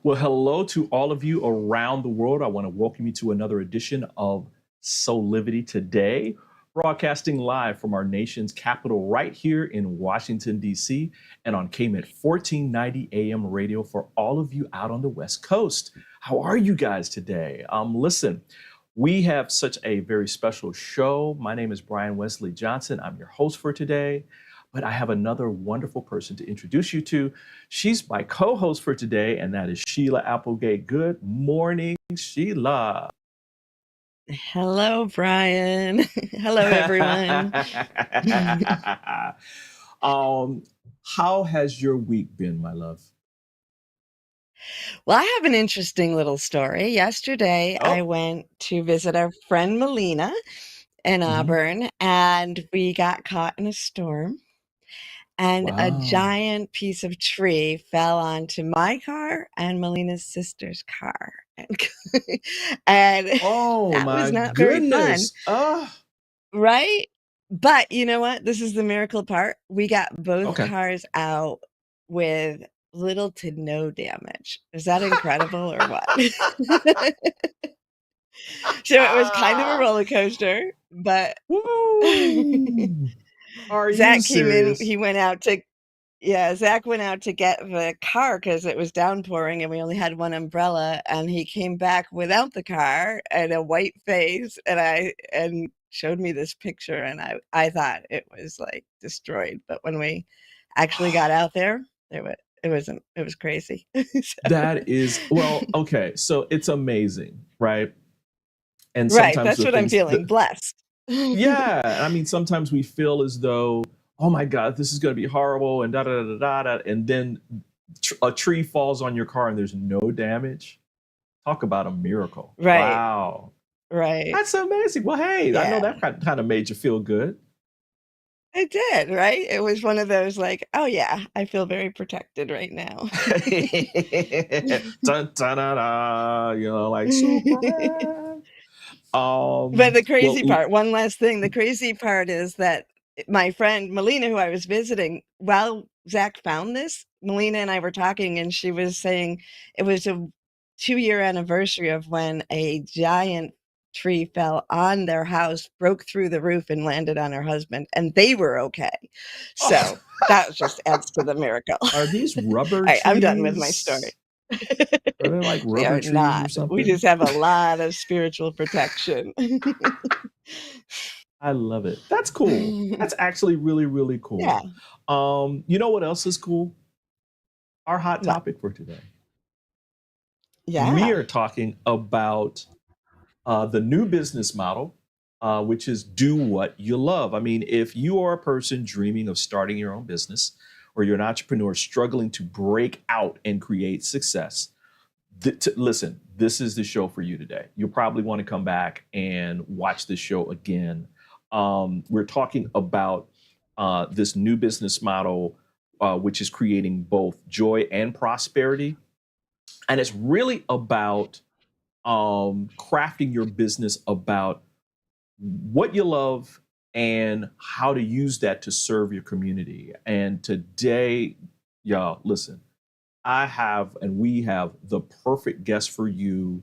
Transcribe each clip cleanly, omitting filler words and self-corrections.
Well, hello to all of you around the world. I want to welcome you to another edition of Soulivity Today, broadcasting live from our nation's capital right here in Washington, D.C., and on KMET 1490 AM radio for all of you out on the West Coast. How are you guys today? Listen, we have such a very special show. My name is Brian Wesley Johnson. I'm your host for today. But I have another wonderful person to introduce you to. She's my co-host for today, and that is Sheila Applegate. Good morning, Sheila. Hello, Brian. Hello, everyone. How has your week been, my love? Well, I have an interesting little story. Yesterday, I went to visit our friend Melina in Auburn, and we got caught in a storm. And a giant piece of tree fell onto my car and Melina's sister's car. And that was not very fun. Right? But you know what? This is the miracle part. We got both cars out with little to no damage. Is that incredible or what? So it was kind of a roller coaster, but Zach came in. He went out to Zach went out to get the car because it was downpouring and we only had one umbrella, and he came back without the car and a white face, and showed me this picture, and I thought it was like destroyed. But when we actually got out there, it was crazy. That is, well, okay. So it's amazing, right? And right, that's what I'm feeling, blessed. Yeah, I mean, sometimes we feel as though, oh my God, this is going to be horrible, and and then a tree falls on your car and there's no damage. Talk about a miracle. Right. Wow. Right. That's amazing. Well, hey, I know that kind of made you feel good. It did, right? It was one of those like, oh yeah, I feel very protected right now. Dun, dun, dun, dun, like Superman. But the crazy part, one last thing, the crazy part is that my friend Melina, who I was visiting, while Zach found this, Melina and I were talking, and she was saying it was a 2-year anniversary of when a giant tree fell on their house, broke through the roof, and landed on her husband, and they were okay. So that just adds to the miracle. Are these rubber trees? I'm done with my story. Are they like rubber trees or something? We just have a lot of spiritual protection. I love it. That's cool. That's actually really, really cool. Yeah. You know what else is cool? Our hot topic for today. Yeah. We are talking about the new business model, which is do what you love. I mean, if you are a person dreaming of starting your own business, or you're an entrepreneur struggling to break out and create success, listen, this is the show for you today. You'll probably want to come back and watch this show again. We're talking about this new business model, which is creating both joy and prosperity. And it's really about crafting your business about what you love and how to use that to serve your community. And today, y'all, listen, we have the perfect guest for you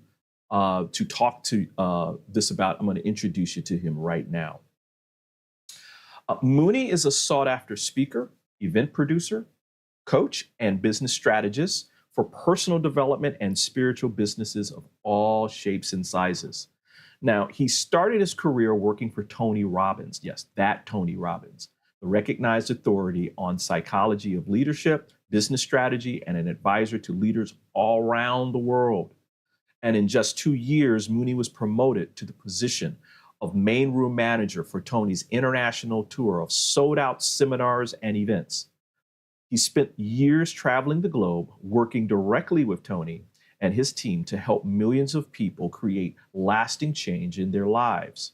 to talk to this about. I'm going to introduce you to him right now. Mooney is a sought-after speaker, event producer, coach, and business strategist for personal development and spiritual businesses of all shapes and sizes. Now, he started his career working for Tony Robbins. Yes, that Tony Robbins, the recognized authority on psychology of leadership, business strategy, and an advisor to leaders all around the world. And in just 2 years, Mooney was promoted to the position of main room manager for Tony's international tour of sold-out seminars and events. He spent years traveling the globe, working directly with Tony and his team to help millions of people create lasting change in their lives.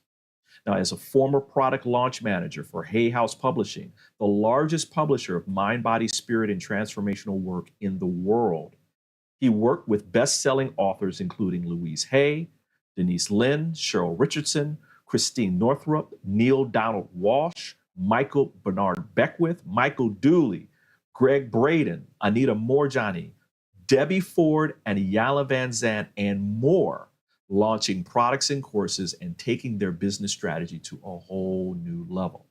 Now, as a former product launch manager for Hay House Publishing, the largest publisher of mind, body, spirit, and transformational work in the world, he worked with best-selling authors including Louise Hay, Denise Lynn, Cheryl Richardson, Christine Northrup, Neil Donald Walsh, Michael Bernard Beckwith, Michael Dooley, Greg Braden, Anita Morjani, Debbie Ford and Yala Van Zant and more, launching products and courses and taking their business strategy to a whole new level.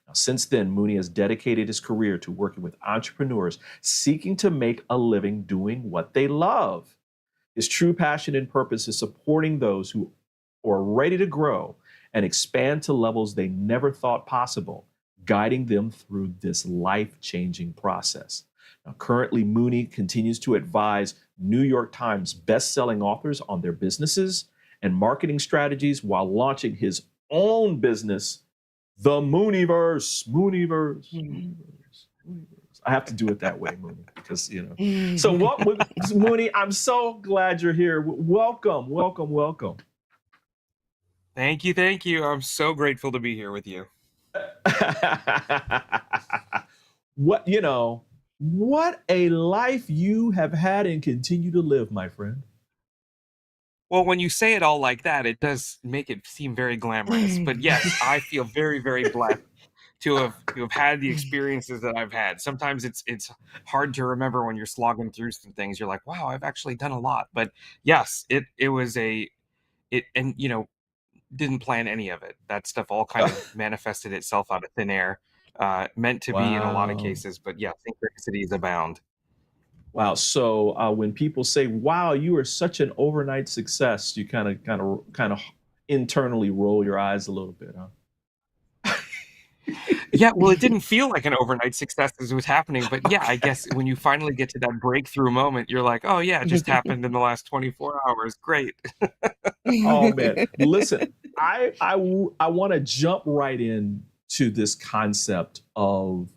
Now, since then, Mooney has dedicated his career to working with entrepreneurs seeking to make a living doing what they love. His true passion and purpose is supporting those who are ready to grow and expand to levels they never thought possible, guiding them through this life-changing process. Now, currently, Mooney continues to advise New York Times best-selling authors on their businesses and marketing strategies while launching his own business, the Mooneyverse. Mooneyverse. Mooneyverse. Mooneyverse. I have to do it that way, Mooney, because, you know. So what, Mooney, I'm so glad you're here. Welcome, welcome, welcome. Thank you, thank you. I'm so grateful to be here with you. What, you know, what a life you have had and continue to live, my friend. Well, when you say it all like that, it does make it seem very glamorous. But yes, I feel very, very blessed to have had the experiences that I've had. Sometimes it's hard to remember when you're slogging through some things. You're like, wow, I've actually done a lot. But yes, it was and you know, didn't plan any of it. That stuff all kind of manifested itself out of thin air. Meant to be in a lot of cases, but yeah, synchronicities abound. Wow. So when people say, "Wow, you are such an overnight success," you kind of internally roll your eyes a little bit, huh? Yeah, well, it didn't feel like an overnight success as it was happening, but yeah, I guess when you finally get to that breakthrough moment, you're like, "Oh yeah, it just happened in the last 24 hours. Great." Oh man, listen, I want to jump right in to this concept of,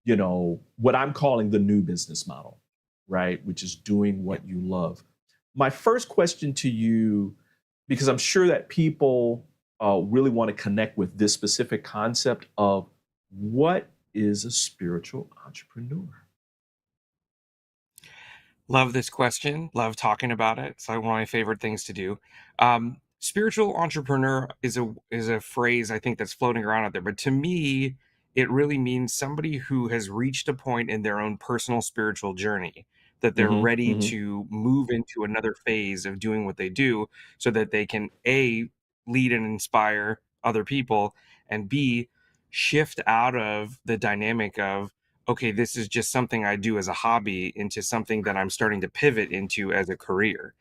you know, what I'm calling the new business model, right? Which is doing what you love. My first question to you, because I'm sure that people really want to connect with this specific concept of what is a spiritual entrepreneur? Love this question. Love talking about it. It's like one of my favorite things to do. Spiritual entrepreneur is a phrase I think that's floating around out there, but to me, it really means somebody who has reached a point in their own personal spiritual journey that they're Mm-hmm, ready mm-hmm. to move into another phase of doing what they do, so that they can A, lead and inspire other people, and B, shift out of the dynamic of, okay, this is just something I do as a hobby, into something that I'm starting to pivot into as a career.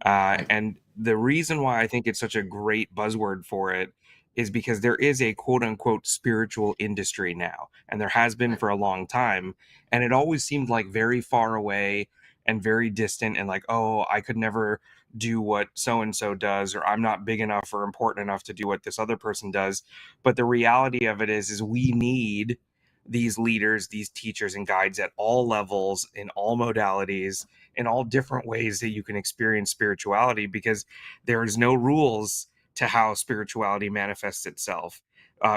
Right. And the reason why I think it's such a great buzzword for it is because there is a quote unquote spiritual industry now, and there has been for a long time. And it always seemed like very far away and very distant, and like, oh, I could never do what so and so does, or I'm not big enough or important enough to do what this other person does. But the reality of it is we need these leaders, these teachers and guides at all levels, in all modalities, in all different ways that you can experience spirituality, because there's no rules to how spirituality manifests itself.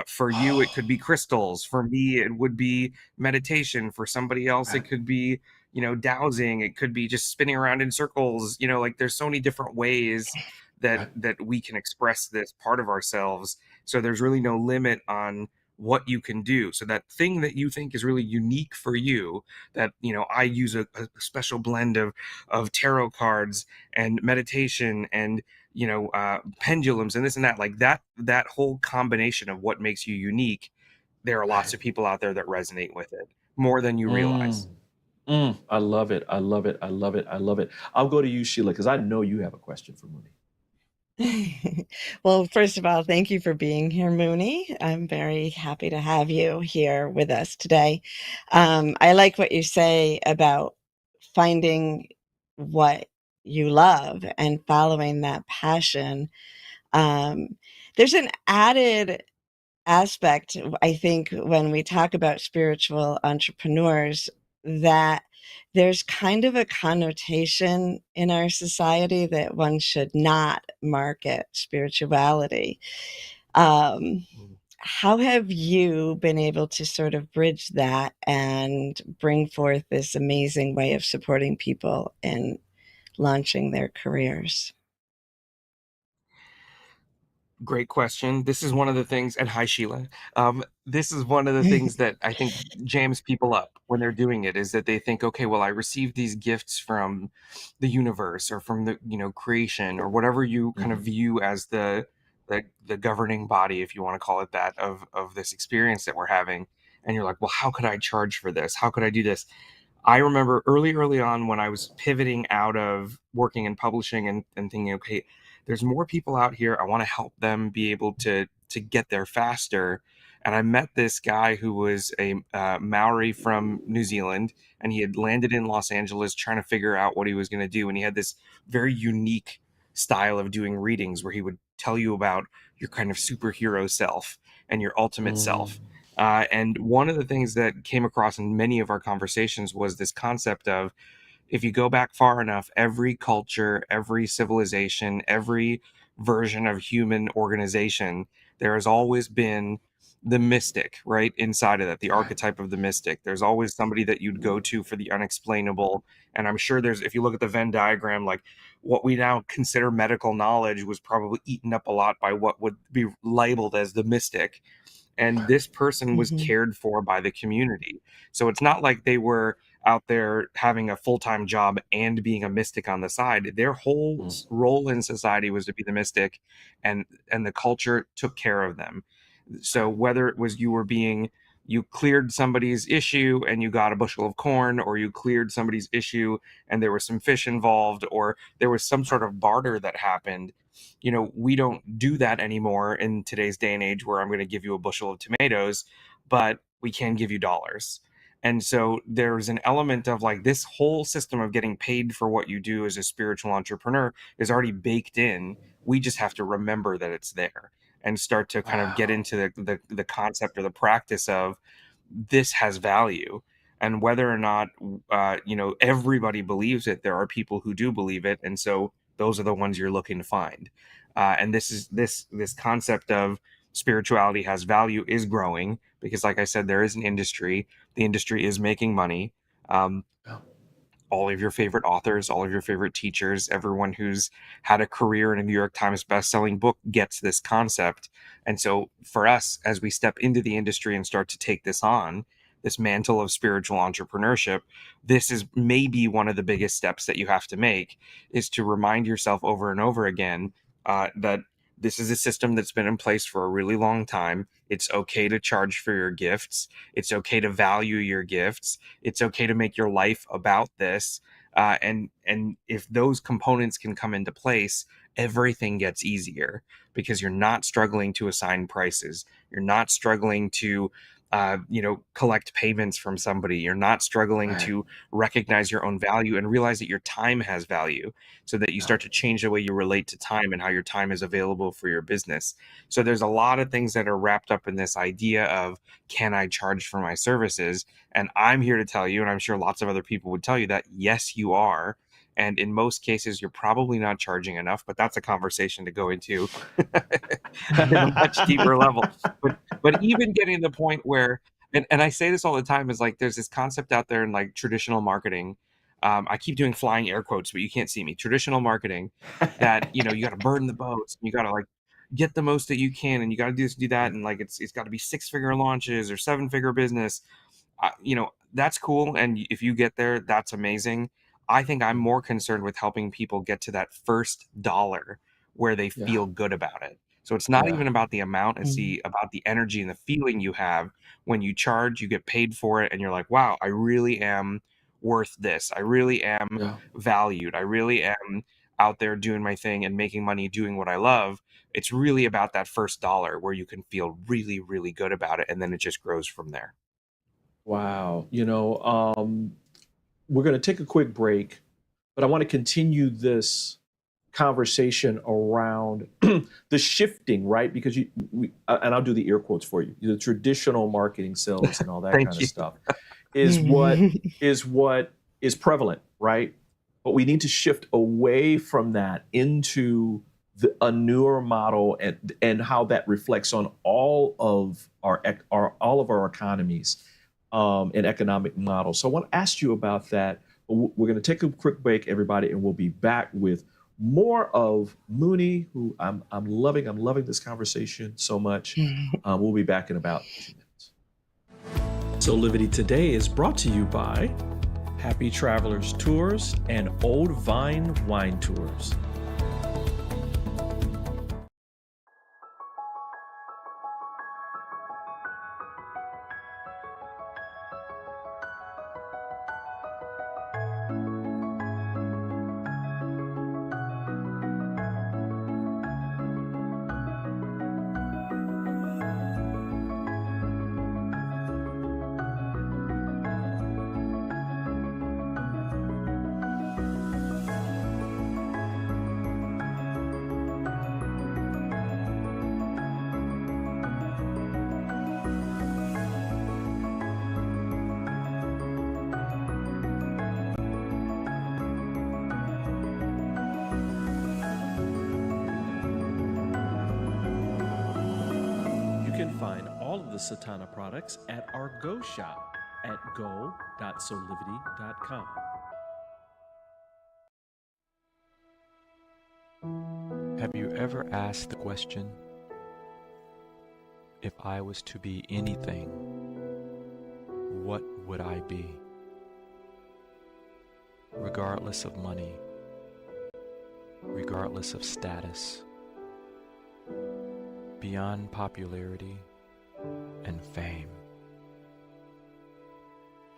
For you, it could be crystals. For me, it would be meditation. For somebody else, it could be, you know, dowsing. It could be just spinning around in circles. You know, like there's so many different ways that we can express this part of ourselves. So there's really no limit on what you can do. So that thing that you think is really unique for you, that, you know, I use a special blend of tarot cards and meditation and, you know, pendulums and this and that, like that whole combination of what makes you unique. There are lots of people out there that resonate with it more than you realize. I love it. I love it. I love it. I love it. I'll go to you, Sheila, because I know you have a question for Mooney. Well, first of all, thank you for being here, Mooney. I'm very happy to have you here with us today. I like what you say about finding what you love and following that passion. Um, there's an added aspect, I think, when we talk about spiritual entrepreneurs, that there's kind of a connotation in our society that one should not market spirituality. Um, how have you been able to sort of bridge that and bring forth this amazing way of supporting people in launching their careers? Great question. This is one of the things, and hi, Sheila. This is one of the things that I think jams people up when they're doing it, is that they think, okay, well, I received these gifts from the universe or from the, creation, or whatever you kind of view as the governing body, if you want to call it that, of this experience that we're having. And you're like, well, how could I charge for this? How could I do this? I remember early on when I was pivoting out of working in publishing and thinking, okay, there's more people out here. I want to help them be able to get there faster. And I met this guy who was a Maori from New Zealand, and he had landed in Los Angeles trying to figure out what he was going to do. And he had this very unique style of doing readings where he would tell you about your kind of superhero self and your ultimate self. And one of the things that came across in many of our conversations was this concept of, if you go back far enough, every culture, every civilization, every version of human organization, there has always been the mystic, right? Inside of that, the archetype of the mystic. There's always somebody that you'd go to for the unexplainable. And I'm sure if you look at the Venn diagram, like what we now consider medical knowledge was probably eaten up a lot by what would be labeled as the mystic. And this person was cared for by the community. So it's not like they were out there having a full-time job and being a mystic on the side. Their whole role in society was to be the mystic, and the culture took care of them. So whether it was you cleared somebody's issue and you got a bushel of corn, or you cleared somebody's issue and there was some fish involved, or there was some sort of barter that happened, we don't do that anymore in today's day and age, where I'm going to give you a bushel of tomatoes, but we can give you dollars. And so there's an element of like, this whole system of getting paid for what you do as a spiritual entrepreneur is already baked in. We just have to remember that it's there and start to kind of get into the concept or the practice of, this has value. And whether or not everybody believes it, there are people who do believe it, and so those are the ones you're looking to find. And this concept of spirituality has value is growing, because, like I said, there is an industry. The industry is making money. All of your favorite authors, all of your favorite teachers, everyone who's had a career in a New York Times best-selling book gets this concept. And so for us, as we step into the industry and start to take this on, this mantle of spiritual entrepreneurship, this is maybe one of the biggest steps that you have to make, is to remind yourself over and over again that this is a system that's been in place for a really long time. It's okay to charge for your gifts. It's okay to value your gifts. It's okay to make your life about this. And if those components can come into place, everything gets easier, because you're not struggling to assign prices. You're not struggling to collect payments from somebody. You're not struggling to recognize your own value and realize that your time has value, so that you start to change the way you relate to time and how your time is available for your business. So there's a lot of things that are wrapped up in this idea of, can I charge for my services? And I'm here to tell you, and I'm sure lots of other people would tell you, that yes, you are. And in most cases, you're probably not charging enough, but that's a conversation to go into at a much deeper level. But even getting to the point where, and I say this all the time, is like, there's this concept out there in like traditional marketing. I keep doing flying air quotes, but you can't see me. Traditional marketing, that you got to burn the boats, and you got to like get the most that you can, and you got to do this, do that, and like it's got to be 6-figure launches or 7-figure business. That's cool, and if you get there, that's amazing. I think I'm more concerned with helping people get to that first dollar where they feel good about it. So it's not even about the amount, it's about the energy and the feeling you have when you charge, you get paid for it, and you're like, wow, I really am worth this. I really am valued. I really am out there doing my thing and making money doing what I love. It's really about that first dollar where you can feel really, really good about it, and then it just grows from there. Wow. We're going to take a quick break, but I want to continue this conversation around the shifting, right? Because and I'll do the air quotes for you. The traditional marketing, sales, and all that kind of stuff is what is prevalent, right? But we need to shift away from that into a newer model, and how that reflects on all of our economies and economic models. So I want to ask you about that. We're going to take a quick break, everybody, and we'll be back with more of Mooney, who I'm loving. I'm loving this conversation so much. We'll be back in about 2 minutes. Soulivity Today is brought to you by Happy Travelers Tours and Old Vine Wine Tours. Find all of the Satana products at our Go shop at go.soulivity.com. Have you ever asked the question, if I was to be anything, what would I be? Regardless of money, regardless of status, beyond popularity and fame,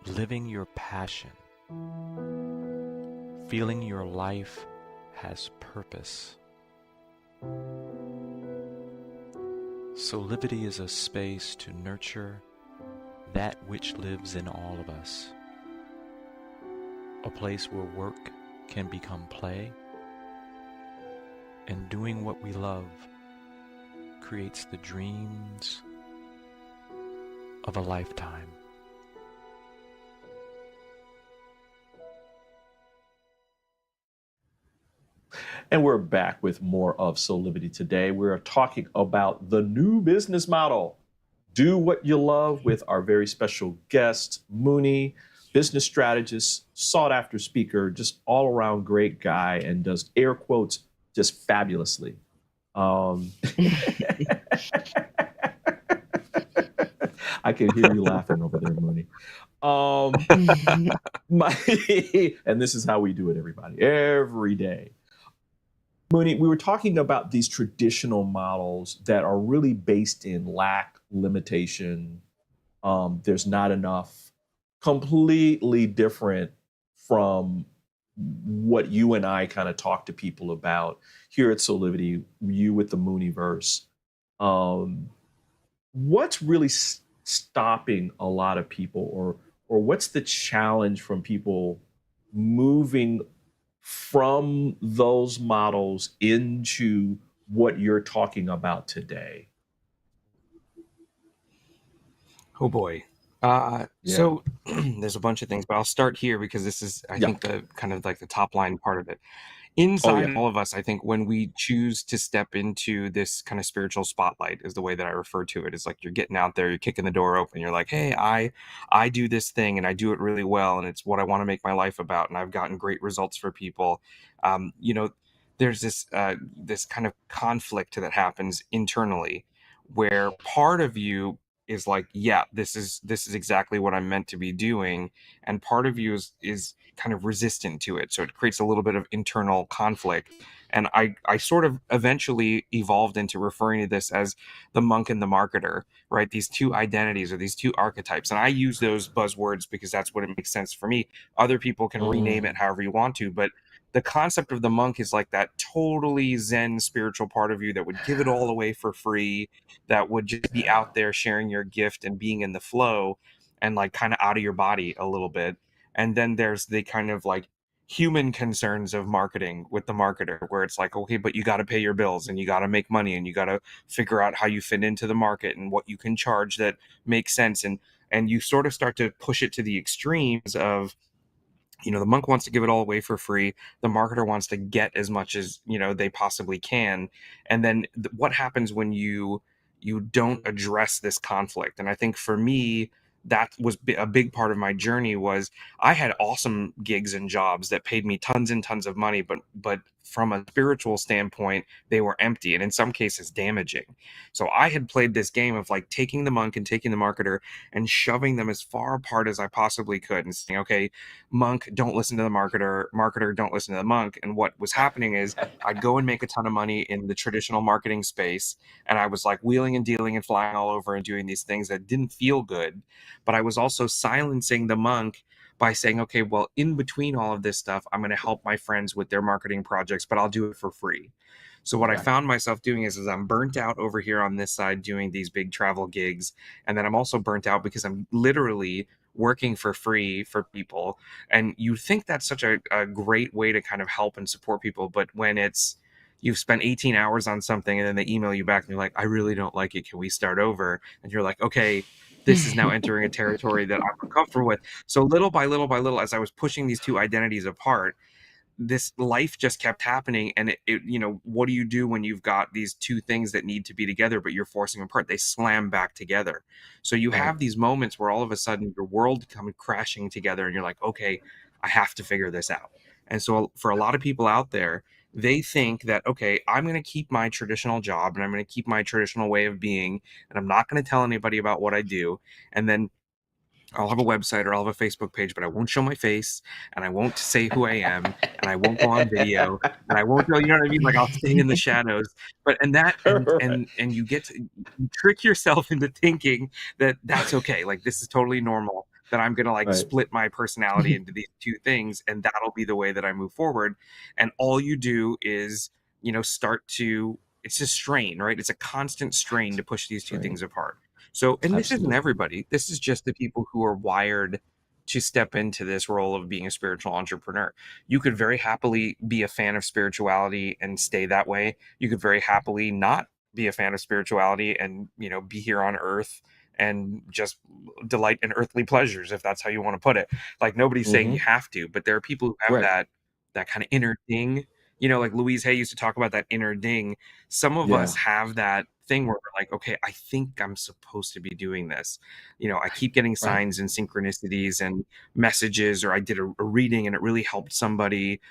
living your passion, feeling your life has purpose. Soulivity is a space to nurture that which lives in all of us, a place where work can become play, and doing what we love creates the dreams of a lifetime. And we're back with more of Soulivity Today. We're talking about the new business model. Do what you love with our very special guest, Mooney, business strategist, sought after speaker, just all around great guy, and does air quotes just fabulously. I can hear you laughing over there, Mooney. And this is how we do it, everybody, every day. Mooney, we were talking about these traditional models that are really based in lack, limitation. There's not enough, completely different from what you and I kind of talk to people about here at Soulivity, you with the Mooneyverse. What's really stopping a lot of people, or what's the challenge from people moving from those models into what you're talking about today? Oh boy. So there's a bunch of things, but I'll start here because this is, I think, the kind of like the top line part of it. Inside all of us, I think when we choose to step into this kind of spiritual spotlight is the way that I refer to it. It's like you're getting out there, you're kicking the door open. You're like, hey, I do this thing and I do it really well. And it's what I want to make my life about. And I've gotten great results for people. There's this kind of conflict that happens internally where part of you is like, yeah, this is exactly what I'm meant to be doing. And part of you is kind of resistant to it. So it creates a little bit of internal conflict. And I sort of eventually evolved into referring to this as the monk and the marketer, right? These two identities or these two archetypes. And I use those buzzwords because that's what it makes sense for me. Other people can rename it however you want to, but the concept of the monk is like that totally Zen spiritual part of you that would give it all away for free, that would just be out there sharing your gift and being in the flow and like kind of out of your body a little bit. And then there's the kind of like human concerns of marketing with the marketer, where it's like, okay, but you got to pay your bills and you got to make money and you got to figure out how you fit into the market and what you can charge that makes sense. And you sort of start to push it to the extremes of, the monk wants to give it all away for free. The marketer wants to get as much as, they possibly can. And then what happens when you don't address this conflict? And I think for me, that was a big part of my journey. Was I had awesome gigs and jobs that paid me tons and tons of money, but from a spiritual standpoint, they were empty and in some cases damaging. So I had played this game of like taking the monk and taking the marketer and shoving them as far apart as I possibly could and saying, okay, monk, don't listen to the marketer, marketer, don't listen to the monk. And what was happening is I'd go and make a ton of money in the traditional marketing space. And I was like wheeling and dealing and flying all over and doing these things that didn't feel good. But I was also silencing the monk by saying, okay, well, in between all of this stuff, I'm going to help my friends with their marketing projects, but I'll do it for free. So what I found myself doing is I'm burnt out over here on this side doing these big travel gigs. And then I'm also burnt out because I'm literally working for free for people. And you think that's such a great way to kind of help and support people. But when it's, you've spent 18 hours on something and then they email you back and you're like, I really don't like it. Can we start over? And you're like, okay, this is now entering a territory that I'm uncomfortable with. So little by little by little, as I was pushing these two identities apart, this life just kept happening. And it you know, what do you do when you've got these two things that need to be together, but you're forcing them apart? They slam back together. So you have these moments where all of a sudden your world comes crashing together and you're like, okay, I have to figure this out. And so for a lot of people out there, they think that, okay, I'm going to keep my traditional job and I'm going to keep my traditional way of being, and I'm not going to tell anybody about what I do. And then I'll have a website or I'll have a Facebook page, but I won't show my face and I won't say who I am and I won't go on video and I won't know, you know what I mean? Like I'll stay in the shadows. But and you get to you trick yourself into thinking that that's okay. Like this is totally normal, that I'm gonna like split my personality into these two things and that'll be the way that I move forward. And all you do is, you know, it's a strain, right? It's a constant strain to push these two things apart. So, and this isn't everybody. This is just the people who are wired to step into this role of being a spiritual entrepreneur. You could very happily be a fan of spirituality and stay that way. You could very happily not be a fan of spirituality and, you know, be here on earth and just delight in earthly pleasures, if that's how you want to put it. Like nobody's saying you have to, but there are people who have that kind of inner ding. You know, like Louise Hay used to talk about that inner ding. Some of us have that thing where we're like, okay, I think I'm supposed to be doing this. You know, I keep getting signs and synchronicities and messages, or I did a reading and it really helped somebody,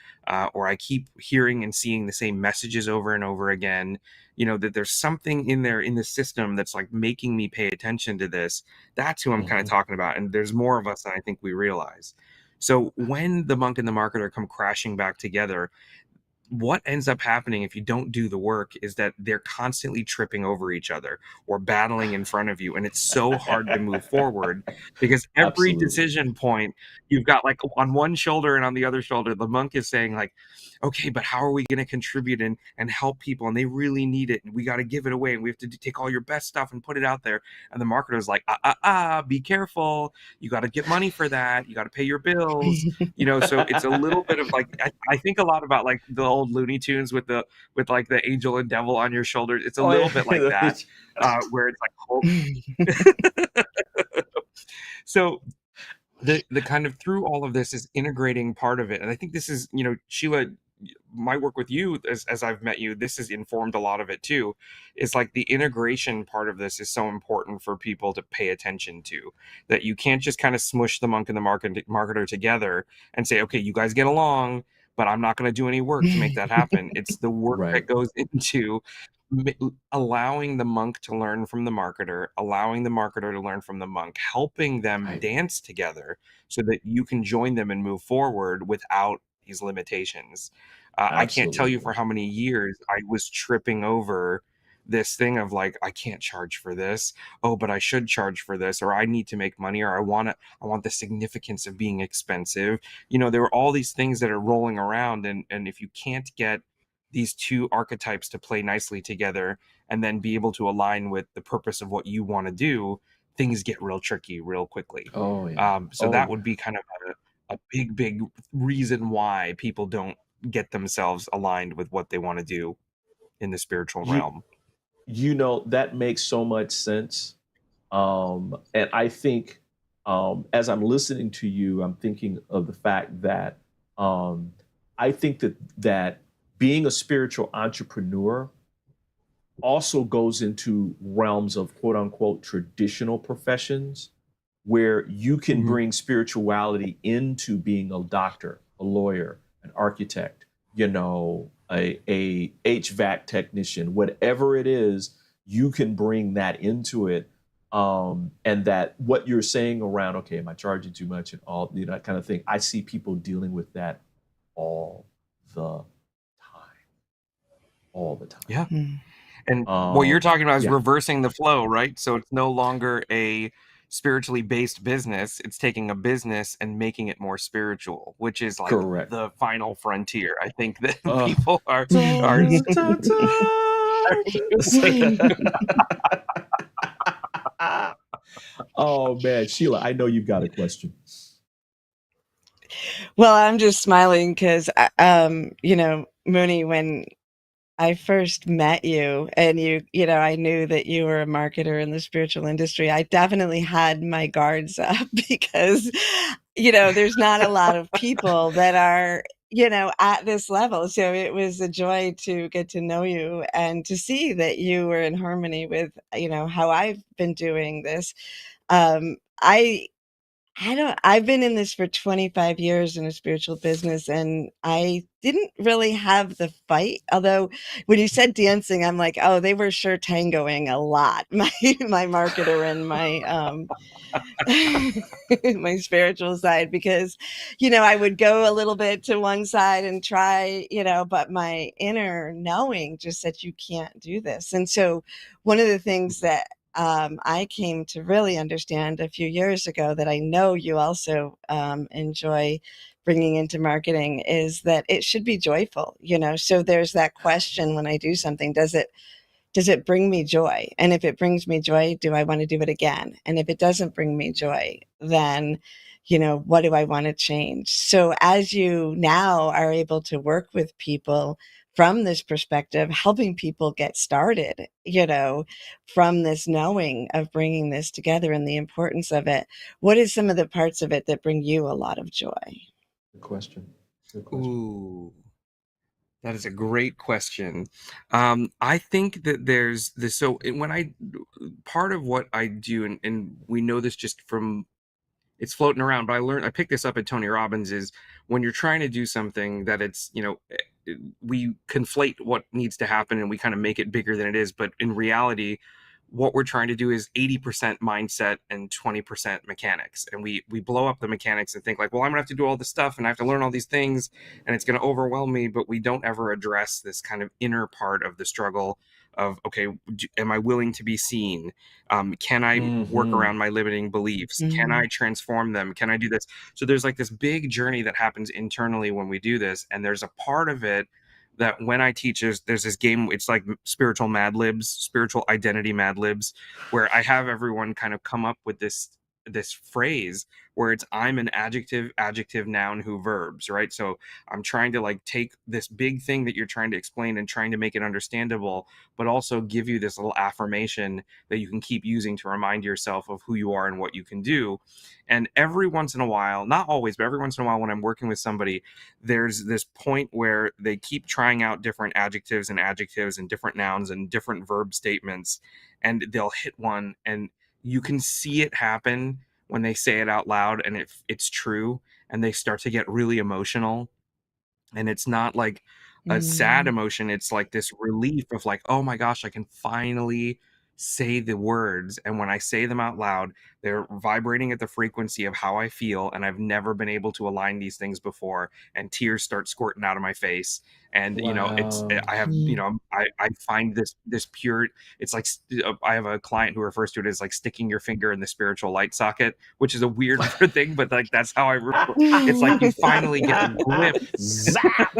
or I keep hearing and seeing the same messages over and over again. You know, that there's something in there in the system that's like making me pay attention to this. That's who I'm kind of talking about. And there's more of us than I think we realize. So when the monk and the marketer come crashing back together, what ends up happening if you don't do the work is that they're constantly tripping over each other or battling in front of you. And it's so hard to move forward because every decision point you've got like on one shoulder and on the other shoulder, the monk is saying like, okay, but how are we going to contribute and help people? And they really need it. And we got to give it away. And we have to take all your best stuff and put it out there. And the marketer is like, be careful. You got to get money for that. You got to pay your bills. You know, so it's a little bit of like, I think a lot about like the old Looney Tunes with like the angel and devil on your shoulders. It's a little bit like that, where it's like, so the kind of through all of this is integrating part of it. And I think this is, you know, Sheila, my work with you as I've met you, this has informed a lot of it too. Is like the integration part of this is so important for people to pay attention to, that you can't just kind of smush the monk and the marketer together and say, okay, you guys get along, but I'm not going to do any work to make that happen. It's the work that goes into allowing the monk to learn from the marketer, allowing the marketer to learn from the monk, helping them dance together so that you can join them and move forward without these limitations. I can't tell you for how many years I was tripping over this thing of like, I can't charge for this. Oh, but I should charge for this, or I need to make money, or I want the significance of being expensive. You know, there are all these things that are rolling around. And if you can't get these two archetypes to play nicely together and then be able to align with the purpose of what you want to do, things get real tricky real quickly. So that would be kind of a big reason why people don't get themselves aligned with what they want to do in the spiritual realm. You know, that makes so much sense. And I think as I'm listening to you, I'm thinking of the fact that I think that being a spiritual entrepreneur also goes into realms of quote unquote traditional professions where you can bring spirituality into being a doctor, a lawyer, an architect, you know, a HVAC technician, whatever it is, you can bring that into it. And that what you're saying around, okay, am I charging too much and all, that kind of thing. I see people dealing with that all the time, all the time. Yeah. Mm. And what you're talking about is Yeah. reversing the flow, right? So it's no longer a spiritually based business. It's taking a business and making it more spiritual, which is like Correct. the final frontier. I think that Uh, people are Oh man, Sheila, I know you've got a question. Well, I'm just smiling because, Mooney, when I first met you and I knew that you were a marketer in the spiritual industry, I definitely had my guards up because, there's not a lot of people that are, at this level. So it was a joy to get to know you and to see that you were in harmony with, how I've been doing this. I've been in this for 25 years in a spiritual business, and I didn't really have the fight. Although when you said dancing, I'm like, oh, they were sure tangoing a lot. My marketer and my my spiritual side, because, I would go a little bit to one side and try, but my inner knowing just said, you can't do this. And so one of the things that I came to really understand a few years ago that I know you also enjoy bringing into marketing is that it should be joyful, So there's that question when I do something, does it bring me joy? And if it brings me joy, do I want to do it again? And if it doesn't bring me joy, then, what do I want to change? So as you now are able to work with people from this perspective, helping people get started, from this knowing of bringing this together and the importance of it, what is some of the parts of it that bring you a lot of joy? Good question. Good question. Ooh, that is a great question. I think that there's this. So part of what I do, and we know this just from it's floating around, but I picked this up at Tony Robbins, is when you're trying to do something that it's, we conflate what needs to happen and we kind of make it bigger than it is. But in reality, what we're trying to do is 80% mindset and 20% mechanics. And we blow up the mechanics and think like, well, I'm gonna have to do all this stuff and I have to learn all these things and it's going to overwhelm me. But we don't ever address this kind of inner part of the struggle of, okay, am I willing to be seen? Can I work around my limiting beliefs? Can I transform them? Can I do this? So there's like this big journey that happens internally when we do this. And there's a part of it that when I teach, there's this game, it's like spiritual Mad Libs, spiritual identity Mad Libs, where I have everyone kind of come up with this phrase where it's I'm an adjective, noun, who, verbs, right? So I'm trying to like take this big thing that you're trying to explain and trying to make it understandable, but also give you this little affirmation that you can keep using to remind yourself of who you are and what you can do. And every once in a while, not always, but every once in a while when I'm working with somebody, there's this point where they keep trying out different adjectives and different nouns and different verb statements, and they'll hit one and you can see it happen when they say it out loud and it's true, and they start to get really emotional. And it's not like a sad emotion, it's like this relief of like, oh my gosh, I can finally say the words, and when I say them out loud, they're vibrating at the frequency of how I feel, and I've never been able to align these things before, and tears start squirting out of my face. And it's I have I find this pure, it's like I have a client who refers to it as like sticking your finger in the spiritual light socket, which is a weird thing, but like that's how it's like you finally get a glimpse. Zap!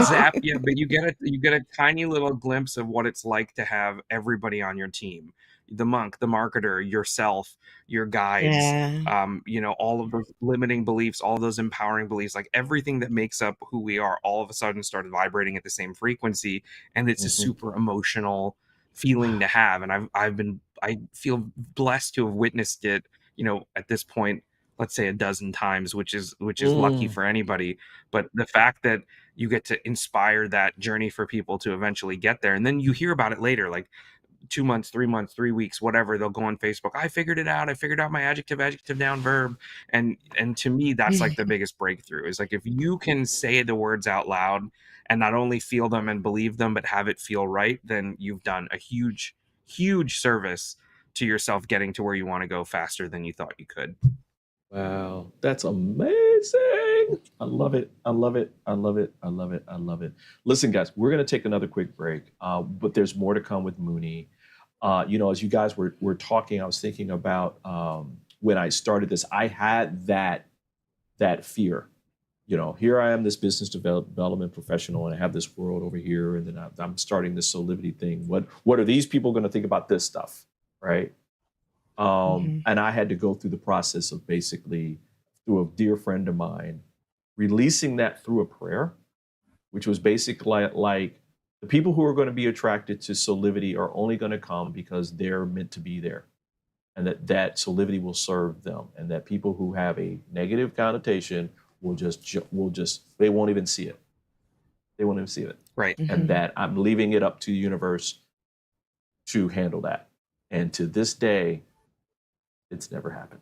Zap, yeah, but you get a tiny little glimpse of what it's like to have everybody on your team, the monk, the marketer, yourself, your guides, all of those limiting beliefs, all those empowering beliefs, like everything that makes up who we are all of a sudden started vibrating at the same frequency. And it's a super emotional feeling to have. And I feel blessed to have witnessed it, at this point, let's say a dozen times, which is lucky for anybody. But the fact that you get to inspire that journey for people to eventually get there, and then you hear about it later, like 2 months, 3 months, 3 weeks, whatever, they'll go on Facebook. I figured it out. I figured out my adjective, noun, verb. And to me, that's like the biggest breakthrough is like, if you can say the words out loud and not only feel them and believe them, but have it feel right, then you've done a huge, huge service to yourself getting to where you want to go faster than you thought you could. Wow, that's amazing. I love it. I love it. I love it. I love it. I love it. Listen, guys, we're going to take another quick break, but there's more to come with Mooney. You know, as you guys were talking, I was thinking about when I started this, I had that fear. You know, here I am, this business development professional, and I have this world over here, and then I'm starting this Soulivity thing. What are these people going to think about this stuff, right? And I had to go through the process of basically, through a dear friend of mine, releasing that through a prayer, which was basically like the people who are going to be attracted to Soulivity are only going to come because they're meant to be there, and that Soulivity will serve them, and that people who have a negative connotation will just they won't even see it. They won't even see it. Right. And that I'm leaving it up to the universe to handle that. And to this day, it's never happened.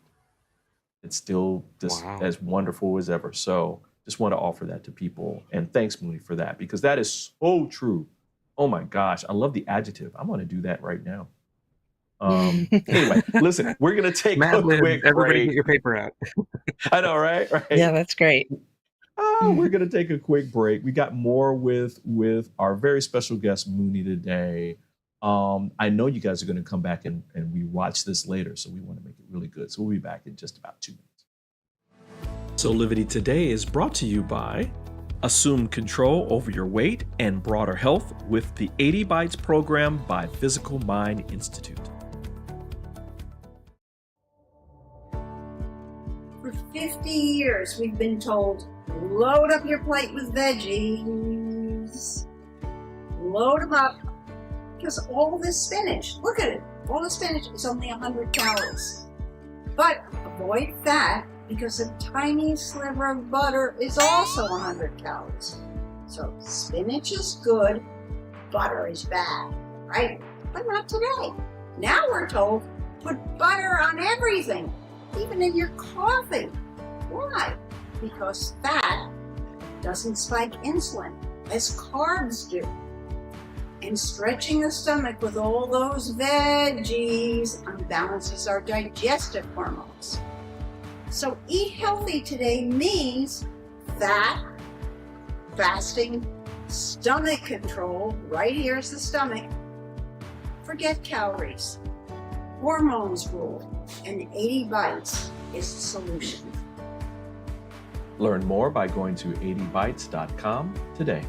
It's still just as wonderful as ever. So just want to offer that to people. And thanks, Mooney, for that, because that is so true. Oh my gosh, I love the adjective. I'm going to do that right now. Anyway, listen, we're going to take a quick Everybody break. get your paper out. I know, right? Yeah, that's great. We're going to take a quick break. We got more with our very special guest, Mooney, today. I know you guys are going to come back and we watch this later, so we want to make it really good. So we'll be back in just about 2 minutes. Soulivity Today is brought to you by Assume control over your weight and broader health with the 80 Bites program by Physical Mind Institute. For 50 years, we've been told, load up your plate with veggies. Load them up. Because all this spinach, look at it, all the spinach is only 100 calories. But avoid fat because a tiny sliver of butter is also 100 calories. So spinach is good, butter is bad, right? But not today. Now we're told, put butter on everything, even in your coffee. Why? Because fat doesn't spike insulin as carbs do. And stretching the stomach with all those veggies unbalances our digestive hormones. So eat healthy today means fat, fasting, stomach control, right here's the stomach. Forget calories. Hormones rule, and 80 Bites is the solution. Learn more by going to 80bites.com today.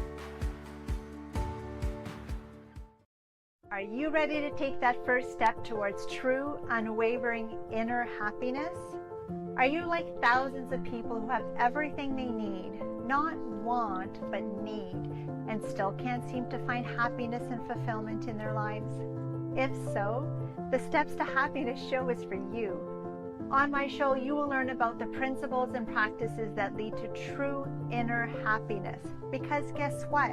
Are you ready to take that first step towards true, unwavering inner happiness? Are you like thousands of people who have everything they need, not want, but need, and still can't seem to find happiness and fulfillment in their lives? If so, the Steps to Happiness show is for you. On my show, you will learn about the principles and practices that lead to true inner happiness. Because guess what?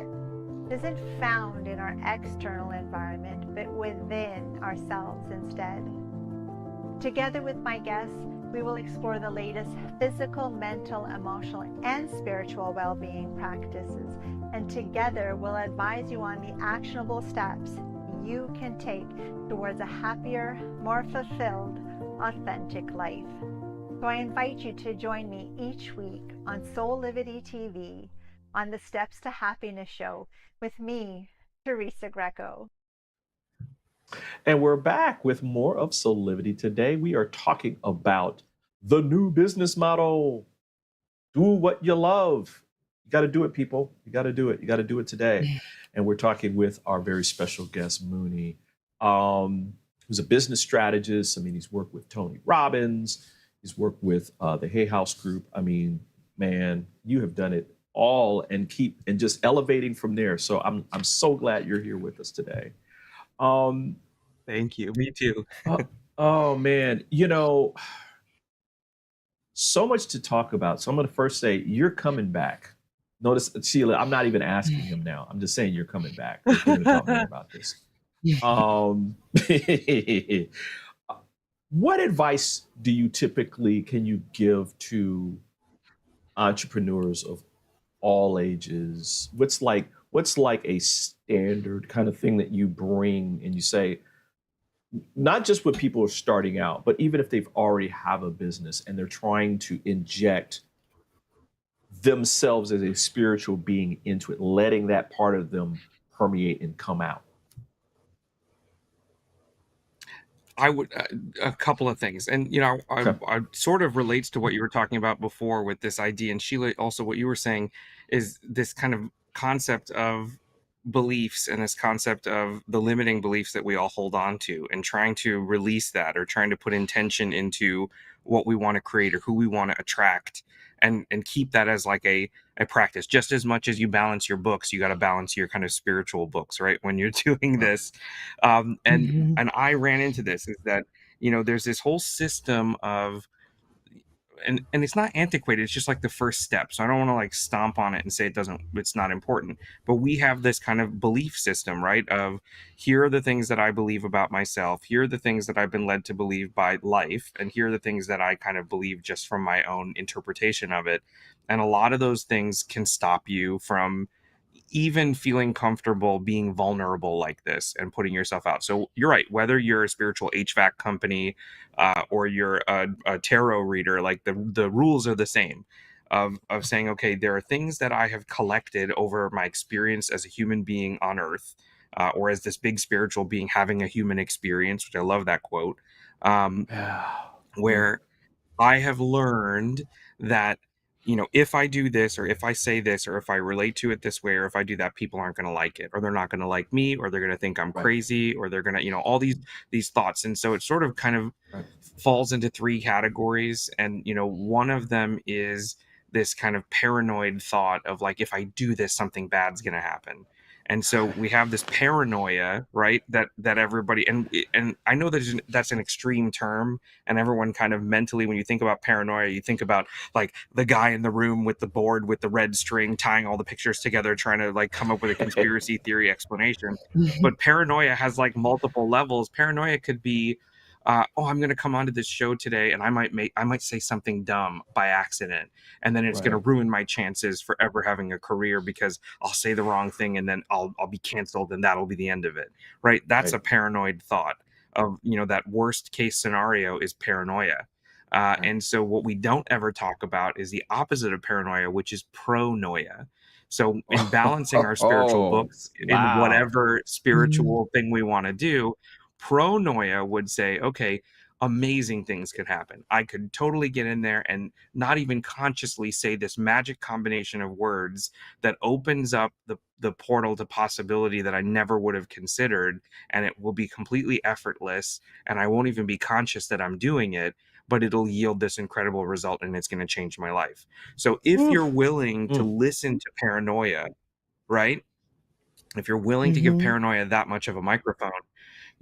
It isn't found in our external environment, but within ourselves instead. Together with my guests, we will explore the latest physical, mental, emotional, and spiritual well-being practices. And together, we'll advise you on the actionable steps you can take towards a happier, more fulfilled, authentic life. So I invite you to join me each week on Soulivity TV on the Steps to Happiness show with me, Teresa Greco. And we're back with more of Soulivity today. We are talking about the new business model. Do what you love. You got to do it, people. You got to do it. You got to do it today. And we're talking with our very special guest, Mooney, who's a business strategist. I mean, he's worked with Tony Robbins. He's worked with the Hay House Group. I mean, man, you have done it all and just elevating from there. So I'm so glad you're here with us today. Thank you. Me too. Oh man, you know, so much to talk about. So I'm going to first say you're coming back. Notice, Sheila, I'm not even asking him now. I'm just saying you're coming back. We're going to talk more about this. Um, what advice do you can you give to entrepreneurs of all ages? What's like a standard kind of thing that you bring and you say, not just when people are starting out, but even if they've already have a business and they're trying to inject themselves as a spiritual being into it, letting that part of them permeate and come out? I would a couple of things, and I sort of relates to what you were talking about before with this idea, and Sheila, also what you were saying is this kind of concept of beliefs and this concept of the limiting beliefs that we all hold on to, and trying to release that, or trying to put intention into what we want to create or who we want to attract, and keep that as like a practice. Just as much as you balance your books, you got to balance your kind of spiritual books, right, when you're doing this. And I ran into this, is that there's this whole system of, and it's not antiquated, it's just like the first step, so I don't want to like stomp on it and say it's not important, but we have this kind of belief system, right, of here are the things that I believe about myself, here are the things that I've been led to believe by life, and here are the things that I kind of believe just from my own interpretation of it. And a lot of those things can stop you from even feeling comfortable being vulnerable like this and putting yourself out. So you're right, whether you're a spiritual HVAC company or you're a tarot reader, like the rules are the same, of saying, okay, there are things that I have collected over my experience as a human being on earth, or as this big spiritual being having a human experience, which I love that quote, where I have learned that, if I do this, or if I say this, or if I relate to it this way, or if I do that, people aren't going to like it, or they're not going to like me, or they're going to think I'm crazy, or they're going to, all these thoughts. And so it sort of kind of falls into three categories. And, one of them is this kind of paranoid thought of like, if I do this, something bad's going to happen. And so we have this paranoia, right? That everybody, and I know that's an extreme term, and everyone kind of mentally, when you think about paranoia, you think about like the guy in the room with the board with the red string tying all the pictures together, trying to like come up with a conspiracy theory explanation. But paranoia has like multiple levels. Paranoia could be, I'm going to come onto this show today, and I might say something dumb by accident, and then it's going to ruin my chances for ever having a career, because I'll say the wrong thing, and then I'll be canceled, and that'll be the end of it. Right? That's a paranoid thought of, that worst case scenario is paranoia. And so what we don't ever talk about is the opposite of paranoia, which is pronoia. So in balancing our spiritual books in whatever spiritual thing we want to do, pronoia would say, okay, amazing things could happen. I could totally get in there and not even consciously say this magic combination of words that opens up the portal to possibility that I never would have considered, and it will be completely effortless, and I won't even be conscious that I'm doing it, but it'll yield this incredible result, and it's going to change my life. So if you're willing to listen to paranoia, right? If you're willing to give paranoia that much of a microphone,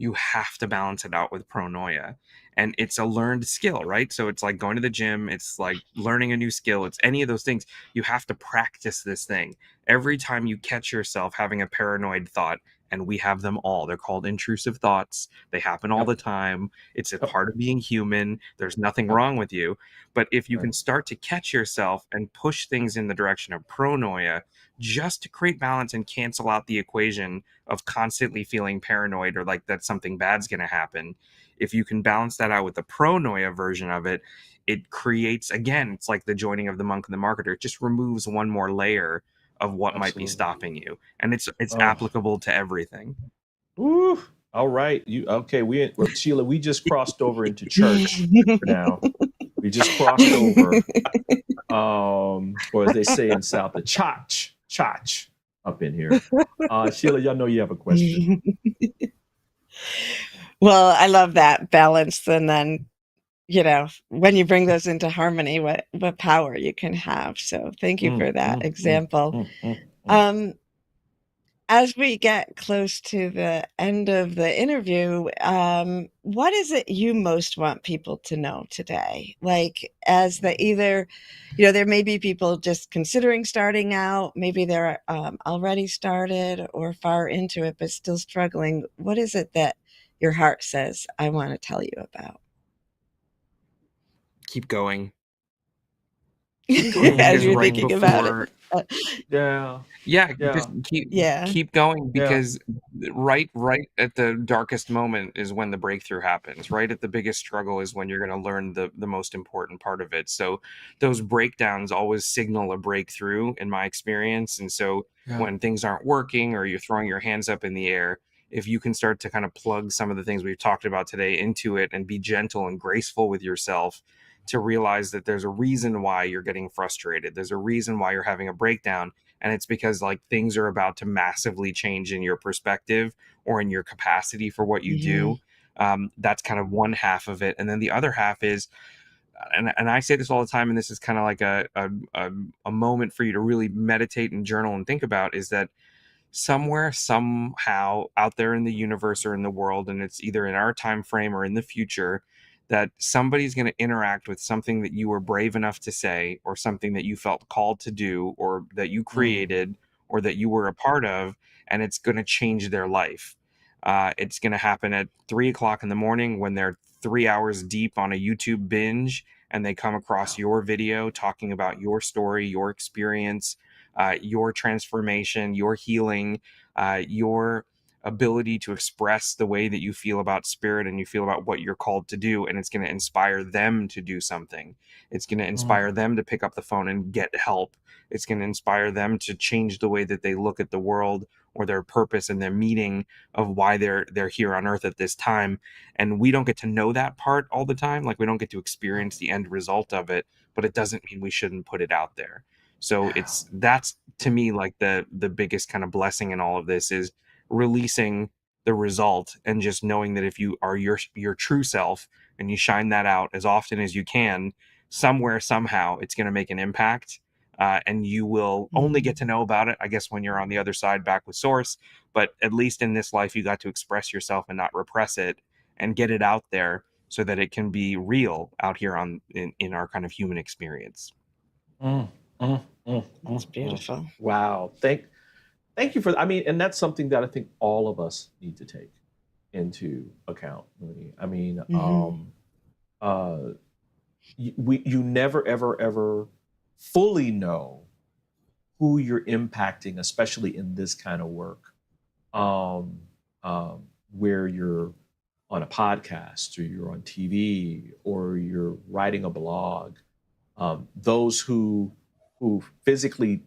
you have to balance it out with pronoia. And it's a learned skill, right? So it's like going to the gym, it's like learning a new skill, it's any of those things. You have to practice this thing. Every time you catch yourself having a paranoid thought, and we have them all, they're called intrusive thoughts, they happen all the time, it's a part of being human, there's nothing wrong with you. But if you can start to catch yourself and push things in the direction of pronoia, just to create balance and cancel out the equation of constantly feeling paranoid or like that something bad's going to happen. If you can balance that out with the pronoia version of it, it creates, again, it's like the joining of the monk and the marketer. It just removes one more layer of what might be stopping you. And it's applicable to everything. Ooh, all right. Sheila, we just crossed over into church now. We just crossed over. Or as they say in South, the chach up in here. Sheila, y'all know you have a question. Well, I love that balance. And then, when you bring those into harmony, what power you can have. So thank you for that example. as we get close to the end of the interview, what is it you most want people to know today? Like, as the either, there may be people just considering starting out, maybe they're already started or far into it, but still struggling. What is it that your heart says, I want to tell you about? Keep going. As Because you're right thinking about it. before, Yeah. yeah, Yeah. just Yeah. keep going, Yeah. because right at the darkest moment is when the breakthrough happens. Right at the biggest struggle is when you're going to learn the most important part of it. So those breakdowns always signal a breakthrough in my experience. And so Yeah. when things aren't working or you're throwing your hands up in the air, if you can start to kind of plug some of the things we've talked about today into it and be gentle and graceful with yourself, to realize that there's a reason why you're getting frustrated. There's a reason why you're having a breakdown. And it's because like things are about to massively change in your perspective or in your capacity for what you do. That's kind of one half of it. And then the other half is, and I say this all the time, and this is kind of like a moment for you to really meditate and journal and think about, is that somewhere, somehow out there in the universe or in the world, and it's either in our time frame or in the future, that somebody's going to interact with something that you were brave enough to say, or something that you felt called to do, or that you created, or that you were a part of, and it's going to change their life. It's going to happen at 3:00 in the morning when they're 3 hours deep on a YouTube binge and they come across your video talking about your story, your experience, your transformation, your healing, your ability to express the way that you feel about spirit and you feel about what you're called to do. And it's going to inspire them to do something. It's going to inspire them to pick up the phone and get help. It's going to inspire them to change the way that they look at the world or their purpose and their meaning of why they're here on earth at this time. And we don't get to know that part all the time. Like, we don't get to experience the end result of it, but it doesn't mean we shouldn't put it out there. So that's to me like the biggest kind of blessing in all of this, is releasing the result and just knowing that if you are your true self and you shine that out as often as you can, somewhere, somehow, it's going to make an impact. And you will only get to know about it, I guess, when you're on the other side back with Source. But at least in this life, you got to express yourself and not repress it and get it out there so that it can be real out here in our kind of human experience. That's beautiful. Wow. Thank you for, and that's something that I think all of us need to take into account, Mooney. I mean, you never, ever, ever fully know who you're impacting, especially in this kind of work, where you're on a podcast or you're on TV or you're writing a blog. Those who physically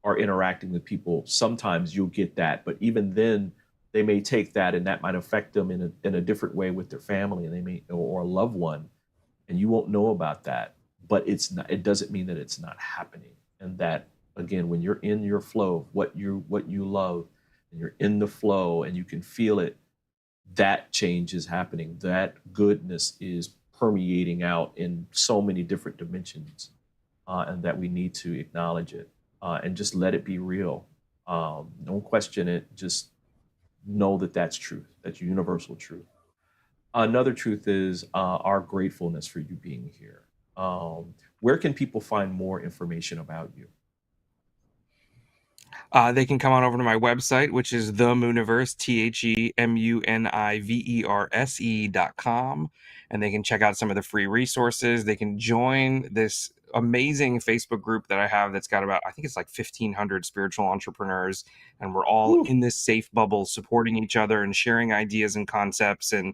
are interacting with people, sometimes you'll get that, but even then they may take that and that might affect them in a different way with their family, and they may, or a loved one, and you won't know about that. But it doesn't mean that it's not happening. And that, again, when you're in your flow, what you love, and you're in the flow and you can feel it, that change is happening. That goodness is permeating out in so many different dimensions, and that we need to acknowledge it, and just let it be real. Don't question it. Just know that that's truth. That's universal truth. Another truth is our gratefulness for you being here. Where can people find more information about you? They can come on over to my website, which is themuniverse, TheMuniverse.com, and they can check out some of the free resources. They can join this amazing Facebook group that I have that's got about, I think it's like 1,500 spiritual entrepreneurs, and we're all in this safe bubble supporting each other and sharing ideas and concepts, and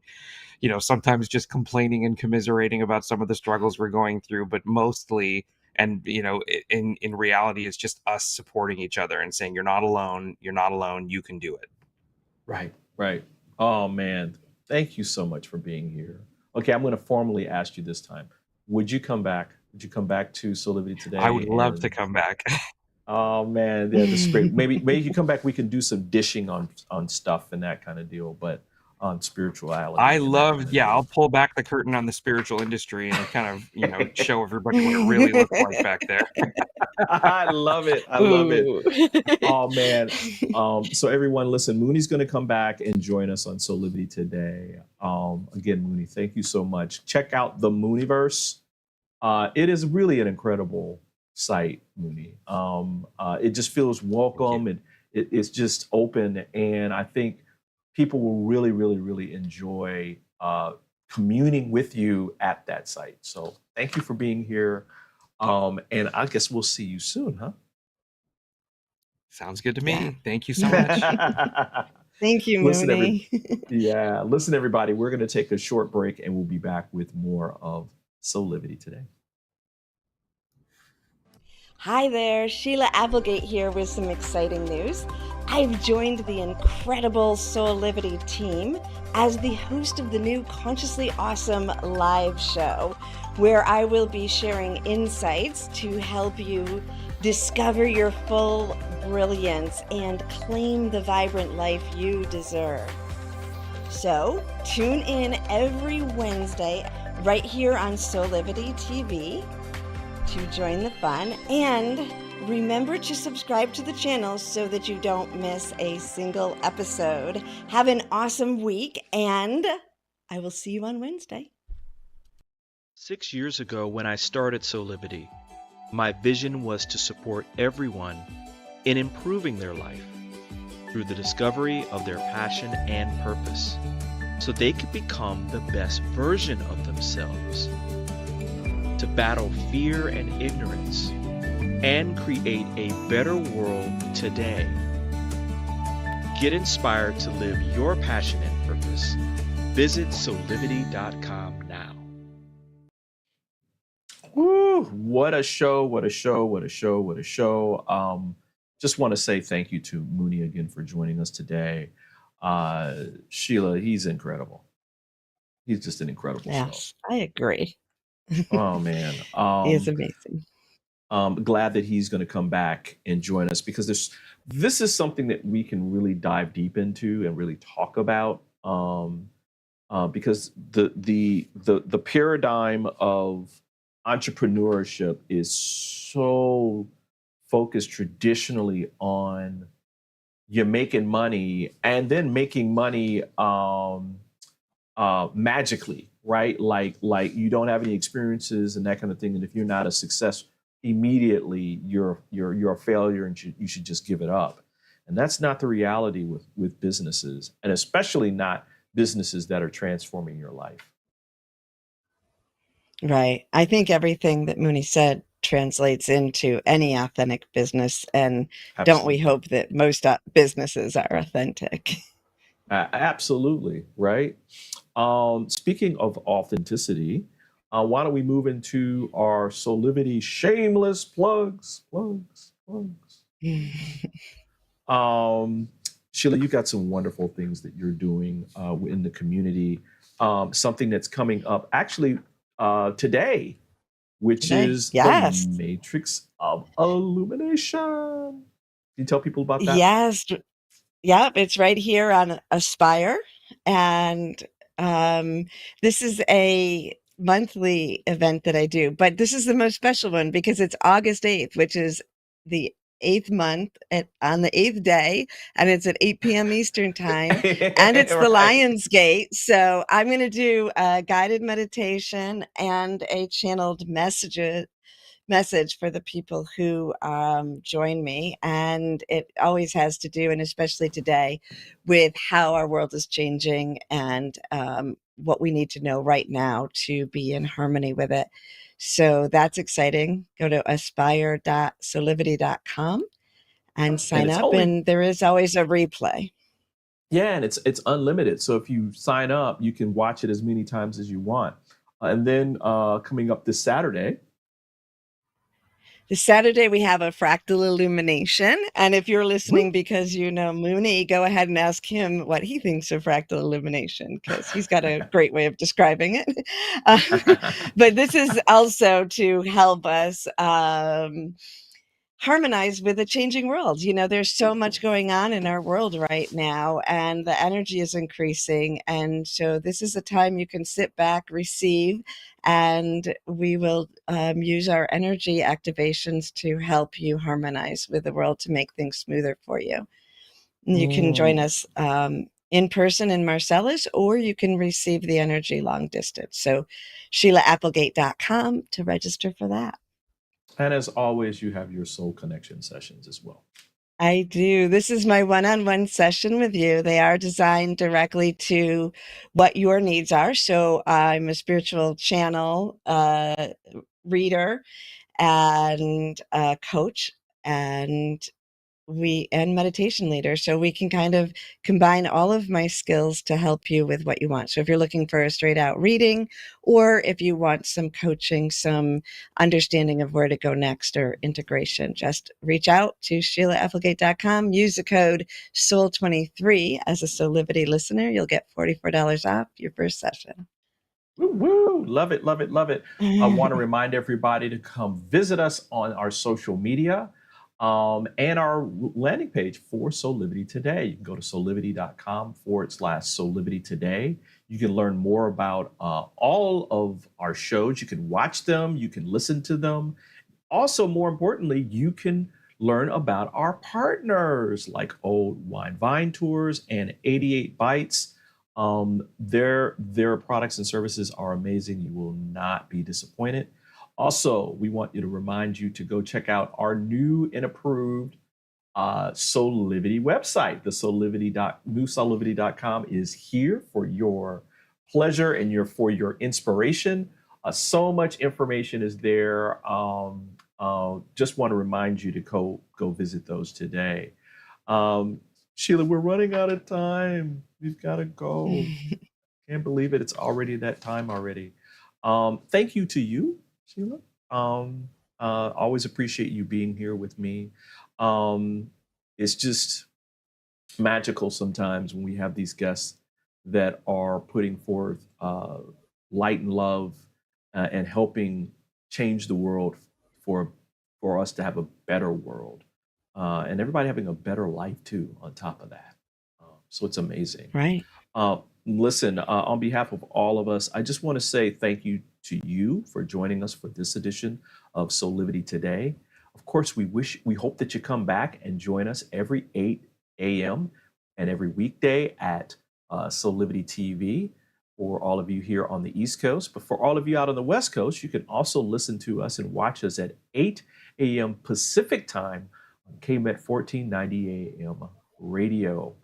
sometimes just complaining and commiserating about some of the struggles we're going through, but mostly, and in reality, it's just us supporting each other and saying, you're not alone, you can do it. Right. Oh man, thank you so much for being here. Okay, I'm going to formally ask you this time. Would you come back? Would you come back to Soulivity Today? I would love to come back. Oh man, yeah, that's great. Maybe you come back, we can do some dishing on stuff and that kind of deal. But on spirituality. I and that love, kind of yeah, thing. I'll pull back the curtain on the spiritual industry and kind of, show everybody what it really looks like back there. I love it. I love it. Ooh. Oh man. So everyone, listen, Mooney's going to come back and join us on Soulivity today. Again, Mooney, thank you so much. Check out the Mooniverse. It is really an incredible site, Mooney. It just feels welcome and it's just open. And I think people will really, really, really enjoy communing with you at that site. So thank you for being here. And I guess we'll see you soon, huh? Sounds good to me. Yeah. Thank you so much. Thank you, Listen, Mooney. listen, everybody, we're going to take a short break and we'll be back with more of Soulivity today. Hi there, Sheila Applegate here with some exciting news. I've joined the incredible Soulivity team as the host of the new Consciously Awesome live show, where I will be sharing insights to help you discover your full brilliance and claim the vibrant life you deserve. So tune in every Wednesday right here on Soulivity TV to join the fun, and remember to subscribe to the channel so that you don't miss a single episode. Have an awesome week, and I will see you on Wednesday. 6 years ago, when I started Soulivity, my vision was to support everyone in improving their life through the discovery of their passion and purpose, so they could become the best version of themselves, to battle fear and ignorance, and create a better world today. Get inspired to live your passion and purpose. Visit Soulivity.com now. Woo, what a show, what a show, what a show, what a show. Just want to say thank you to Mooney again for joining us today. Sheila, he's incredible. He's just an incredible show. Yes, I agree. Oh, man. He is amazing. Glad that he's going to come back and join us because this is something that we can really dive deep into and really talk about. Because the paradigm of entrepreneurship is so focused traditionally on you're making money and then making money magically, right? Like you don't have any experiences and that kind of thing. And if you're not a success immediately, you're a failure and you should just give it up. And that's not the reality with businesses, and especially not businesses that are transforming your life. Right. I think everything that Mooney said translates into any authentic business. And don't we hope that most businesses are authentic? Absolutely. Right. Speaking of authenticity, why don't we move into our Soulivity shameless plugs. Sheila, you got some wonderful things that you're doing in the community. Something that's coming up actually today, which is yes, the Matrix of Illumination. Can you tell people about that? Yes. Yep, it's right here on Aspire. And this is a monthly event that I do, but this is the most special one because it's August 8th, which is the 8th month on the 8th day, and it's at 8 p.m. Eastern time, and it's the Lion's Gate. So I'm going to do a guided meditation and a channeled message for the people who join me. And it always has to do, and especially today, with how our world is changing and what we need to know right now to be in harmony with it. So that's exciting. Go to aspire.soulivity.com and sign up. And there is always a replay. Yeah, and it's unlimited. So if you sign up, you can watch it as many times as you want. And then coming up this Saturday, this Saturday, we have a fractal illumination. And if you're listening because you know Mooney, go ahead and ask him what he thinks of fractal illumination, because he's got a great way of describing it. But this is also to help us harmonize with a changing world. There's so much going on in our world right now, and the energy is increasing. And so this is a time you can sit back, receive, and we will use our energy activations to help you harmonize with the world to make things smoother for you. You can join us in person in Marcellus, or you can receive the energy long distance. So SheilaApplegate.com to register for that. And as always, you have your soul connection sessions as well. I do. This is my one-on-one session with you. They are designed directly to what your needs are. So I'm a spiritual channel reader and coach and meditation leader. So we can kind of combine all of my skills to help you with what you want. So if you're looking for a straight out reading, or if you want some coaching, some understanding of where to go next or integration, just reach out to SheilaApplegate.com. Use the code SOUL23 as a Soulivity listener. You'll get $44 off your first session. Woo, woo. Love it, love it, love it. I want to remind everybody to come visit us on our social media. And our landing page for Soulivity Today. You can go to soulivity.com/Soulivity Today. You can learn more about all of our shows. You can watch them. You can listen to them. Also, more importantly, you can learn about our partners like Old Wine Vine Tours and 88 Bites. Their products and services are amazing. You will not be disappointed. Also, we want you to remind you to go check out our new and approved Soulivity website. The new Soulivity.com is here for your pleasure and for your inspiration. So much information is there. Just want to remind you to go visit those today. Sheila, we're running out of time. We've got to go. Can't believe it. It's already that time already. Thank you to you, Sheila. Always appreciate you being here with me. It's just magical sometimes when we have these guests that are putting forth light and love and helping change the world for us to have a better world and everybody having a better life too on top of that. So it's amazing. Right. Listen, on behalf of all of us, I just want to say thank you to you for joining us for this edition of Soulivity Today. Of course, we hope that you come back and join us every 8 a.m. and every weekday at Soulivity TV for all of you here on the East Coast. But for all of you out on the West Coast, you can also listen to us and watch us at 8 a.m. Pacific time on KMET 1490 AM radio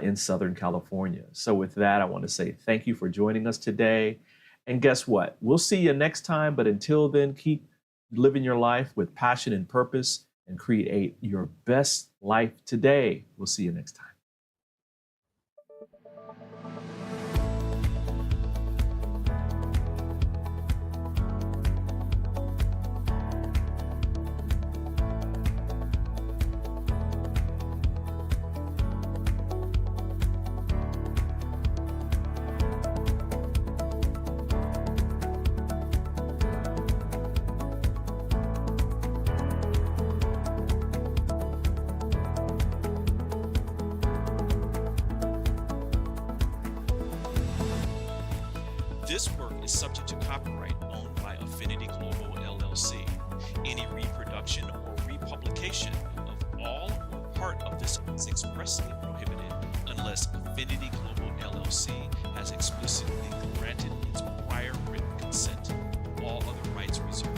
in Southern California. So with that, I want to say thank you for joining us today. And guess what? We'll see you next time. But until then, keep living your life with passion and purpose and create your best life today. We'll see you next time. This work is subject to copyright owned by Affinity Global LLC. Any reproduction or republication of all or part of this is expressly prohibited unless Affinity Global LLC has explicitly granted its prior written consent. All other rights reserved.